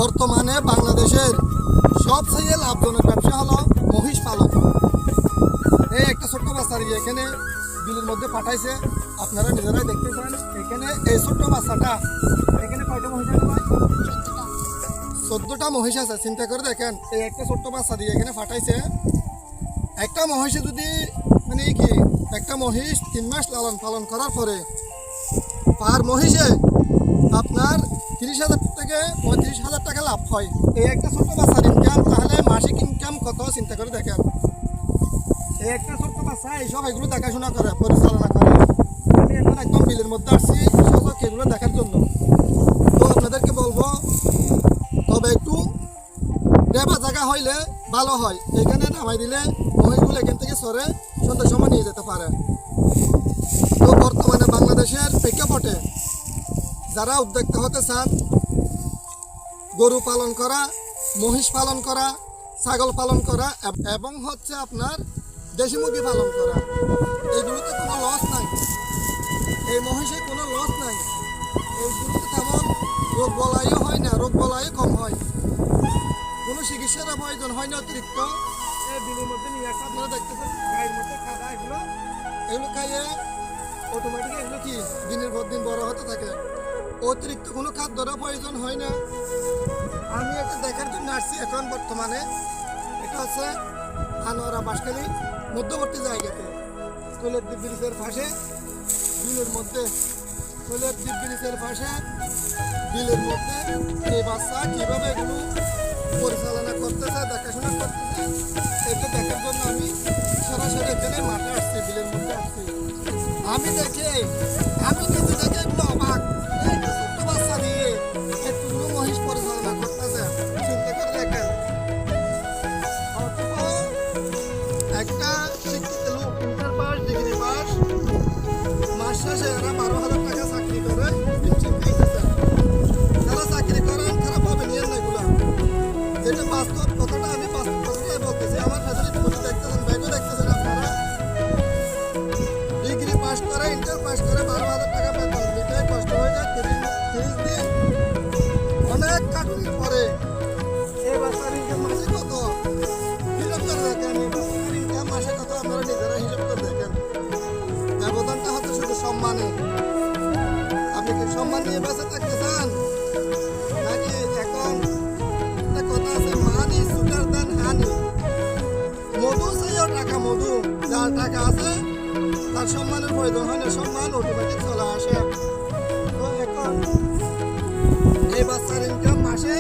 বর্তমানে বাংলাদেশের সবচেয়ে লাভজনক ব্যবসা হলো মহিষ পালন। এই একটা ছোট্ট বাচ্চা এখানে বিলের মধ্যে পাঠাইছে, আপনারা নিজেরাই দেখতেছেন। এখানে এই ছোট্ট বাচ্চাটা এখানে কয়টা মহিষ আছে ভাই? 14টা মহিষ আছে। চিন্তা করে দেখেন, এই একটা ছোট্ট বাচ্চা দিয়ে এখানে পাঠাইছে। একটা মহিষে যদি মানে কি একটা মহিষ 3 মাস লালন পালন করার পরে পার মহিষে আপনার 30,000 থেকে 35,000 টাকা লাভ হয়। এই একটা ছোট্ট বাচ্চার ইনকাম, তাহলে মাসিক ইনকাম কত চিন্তা করে দেখেন। এই একটা ছোট্ট বাচ্চা এইসব এগুলো দেখাশোনা করে, পরিচালনা করে। আমি এখন একদম বিলের মধ্যে আসছি সচক এগুলো দেখার জন্য। তো আপনাদেরকে বলবো, তবে একটু ডেবা জায়গা হইলে ভালো হয়। এখানে নামাই দিলে মহিষগুলো এখান থেকে সরে সন্ধ্যার সময় নিয়ে যেতে পারে। তো বর্তমানে বাংলাদেশের প্রেক্ষাপটে যারা উদ্যোক্তা হতে চান, গরু পালন করা, মহিষ পালন করা, ছাগল পালন করা এবং হচ্ছে আপনার দেশি মুরগি পালন করা, এইগুলোতে কোনো লস নাই। এই মহিষে কোনো লস নাই। এইগুলোতে তেমন রোগ বলাইও হয় না, রোগ বলাইও কম হয়, কোনো চিকিৎসার প্রয়োজন হয় না অতিরিক্ত। এই বিলের মধ্যে নিয়ে আসা আপনারা দেখতেছেন, গায়ের মধ্যে খাদা, এগুলো খাইয়ে অটোমেটিক এগুলো কি দিনের পর দিন বড় হতে থাকে। অতিরিক্ত কোনো খাদ্যর প্রয়োজন হয় না। আমি এটা দেখার জন্য আসছি এখন বর্তমানে। এটা হচ্ছে আনোয়ারা বাঁশখালী মধ্যবর্তী জায়গাতে, কৈলার দ্বীপ ব্রিজের পাশে বিলের মধ্যে, কৈলার দ্বীপ ব্রিজের পাশে বিলের মধ্যে এই বাচ্চা কীভাবে এগুলো পরিচালনা করতেছে, দেখাশোনা করতেছে, এটা দেখার জন্য আমি সরাসরি এখানে মাঠে আসছি, বিলের মধ্যে আসছি। আমি নিজে দেখে এগুলো অবাক। ছোট্ট বাচ্চা দিয়ে এতগুলো মহিষ পরিচালনা করতেছে, চিন্তা করে দেখেন। একটা শিক্ষিত লোক, ইন্টার পাস, ডিগ্রি পাস, মাস শেষে এরা 12,000 টাকা চাকরি করে তারা চাকরি করেন, খারাপ হবে নিয়ে না এগুলা। যেটা বাস্তব কথাটা, আমি বাস্তব কথাটাই বলতেছি। আমার ফ্যাসিলিটি গুলো দেখতেছেন, ব্যাগও দেখতেছেন আপনারা। ডিগ্রি পাস করে, ইন্টার পাস করে 12,000 টাকা বেতন দিতে কষ্ট হয়ে যায়। 30 দিন অনেক কাটতির পরে এই বাচ্চার ইনকাম মাসে কত হিসাব করে দেখেন। এই বাচ্চার ইনকাম মাসে কত আপনারা নিজেরা হিসাব করে দেখেন। ব্যবধানটা হচ্ছে শুধু সম্মানে। আপনি কি সম্মান নিয়ে বেঁচে থাকতে চান, নাকি এখন একটা কথা আছে, মানি সুটার দেন হানি। মধু চাইও টাকা, মধু যার টাকা আছে তার সম্মানের প্রয়োজন হয় না, সম্মান অটোমেটিক চলে আসে। তো এখন এই বাচ্চার ইনকাম মাসে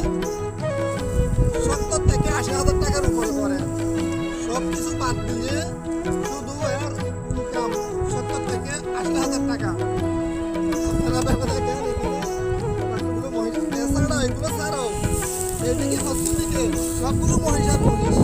70 থেকে 80,000 টাকার উপরে পড়ে। সব কিছু বাদ দিয়ে শুধু এর ইনকাম 70 থেকে 80,000 টাকা। আপনারা ভেবে দেখেন, এগুলো মহিষ এছাড়াও, এগুলো ছাড়াও এদিকে হচ্ছে দিকে সবগুলো মহিষার মহিষ।